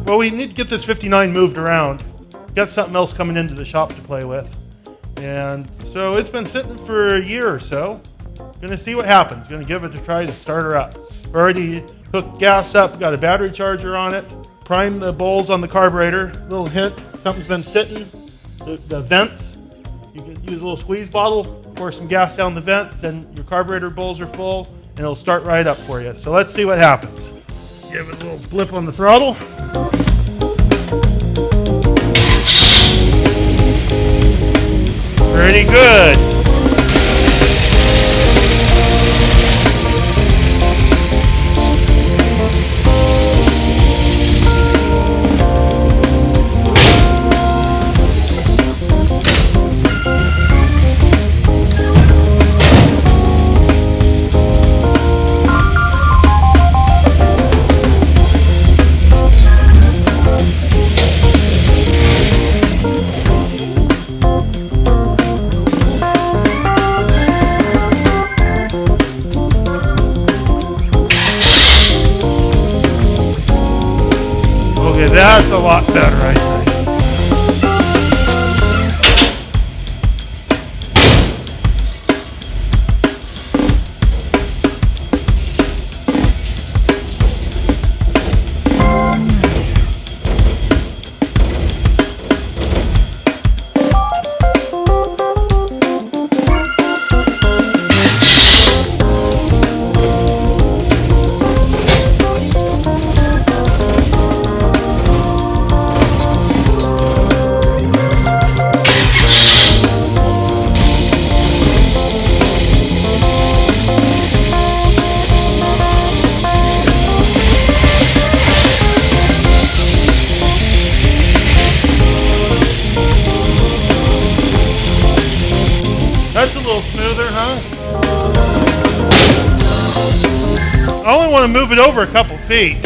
Well, we need to get this 59 moved around. Got something else coming into the shop to play with. And so it's been sitting for a year or so. Gonna see what happens. Gonna give it a try to start her up. We've already hooked gas up, got a battery charger on it. Prime the bowls on the carburetor. Little hint, something's been sitting. The vents, you can use a little squeeze bottle, pour some gas down the vents, and your carburetor bowls are full, and it'll start right up for you. So let's see what happens. Give it a little blip on the throttle. Pretty good. Okay, that's a lot better, I think. That's a little smoother, huh? I only want to move it over a couple feet.